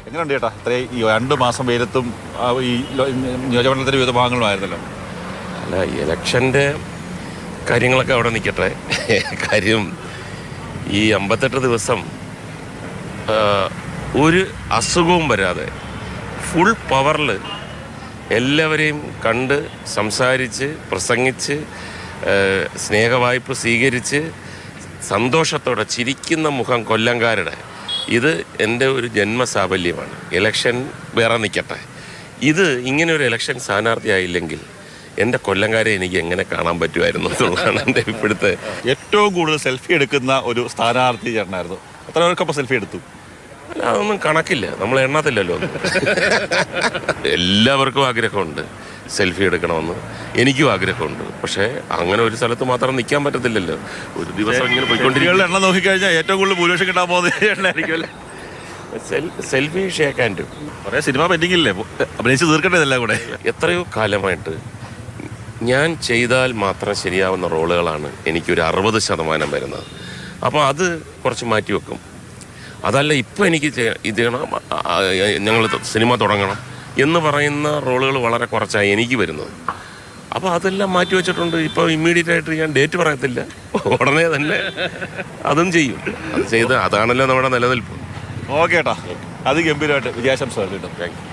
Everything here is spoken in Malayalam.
എങ്ങനെയുണ്ട് ചേട്ടാ ഇത്രയും ഈ 2 മാസം വെയിലത്തും ഈ നിയോജകമണ്ഡലത്തിൻ്റെ വിവിധ ഭാഗങ്ങളുമായിരുന്നല്ലോ? അല്ല, ഇലക്ഷൻ്റെ കാര്യങ്ങളൊക്കെ അവിടെ നിൽക്കട്ടെ. കാര്യം ഈ 58 ദിവസം ഒരു അസുഖവും വരാതെ ഫുൾ പവറിൽ എല്ലാവരെയും കണ്ട് സംസാരിച്ച് പ്രസംഗിച്ച് സ്നേഹവായ്പ സ്വീകരിച്ച് സന്തോഷത്തോടെ ചിരിക്കുന്ന മുഖം കൊല്ലംകാരുടെ ഇത് എൻ്റെ ഒരു ജന്മസാഫല്യമാണ്. ഇലക്ഷൻ വേറെ നിൽക്കട്ടെ, ഇത് ഇങ്ങനെ ഒരു ഇലക്ഷൻ സ്ഥാനാർത്ഥിയായില്ലെങ്കിൽ എൻ്റെ കൊല്ലംകാരെ എനിക്ക് എങ്ങനെ കാണാൻ പറ്റുമായിരുന്നു എന്നുള്ളതാണ് എൻ്റെ ഇപ്പോഴത്തെ. ഏറ്റവും കൂടുതൽ സെൽഫി എടുക്കുന്ന ഒരു സ്ഥാനാർത്ഥി ചേട്ടനായിരുന്നു. എത്ര പേർക്കപ്പോൾ സെൽഫി എടുത്തു? അല്ല, അതൊന്നും കണക്കില്ല, നമ്മൾ എണ്ണത്തില്ലല്ലോ. എല്ലാവർക്കും ആഗ്രഹമുണ്ട് സെൽഫി എടുക്കണമെന്ന്, എനിക്കും ആഗ്രഹമുണ്ട്. പക്ഷേ അങ്ങനെ ഒരു സ്ഥലത്ത് മാത്രം നിൽക്കാൻ പറ്റത്തില്ലല്ലോ. ഒരു ദിവസം ഇങ്ങനെ പോയിക്കൊണ്ടിരിക്കും. എണ്ണം നോക്കിക്കഴിഞ്ഞാൽ ഏറ്റവും കൂടുതൽ ഭൂരിപക്ഷം കിട്ടാൻ പോകുന്നതായിരിക്കും സെൽഫി ഷേക്ക് ഹാൻഡ്. കുറേ സിനിമ പെൻഡിങ്ങില്ലേ, അഭിനയിച്ച് തീർക്കേണ്ടതെല്ലാം കൂടെ. എത്രയോ കാലമായിട്ട് ഞാൻ ചെയ്താൽ മാത്രം ശരിയാവുന്ന റോളുകളാണ് എനിക്കൊരു 60% വരുന്നത്. അപ്പോൾ അത് കുറച്ച് മാറ്റി വെക്കും. അതല്ല, ഇപ്പം എനിക്ക് ഇത് ഞങ്ങൾ സിനിമ തുടങ്ങണം എന്ന് പറയുന്ന റോളുകൾ വളരെ കുറച്ചായി എനിക്ക് വരുന്നത്. അപ്പോൾ അതെല്ലാം മാറ്റി വെച്ചിട്ടുണ്ട്. ഇപ്പോൾ ഇമ്മീഡിയറ്റ് ആയിട്ട് ഞാൻ ഡേറ്റ് പറയത്തില്ല, ഉടനെ തന്നെ അതും ചെയ്യും. അത് ചെയ്ത് അതാണല്ലോ നമ്മുടെ നിലനിൽപ്പ്. ഓക്കെ ഏട്ടാ, അത് ഗംഭീരമായിട്ട് വിജയാശംസകൾ കിട്ടും. Thank you.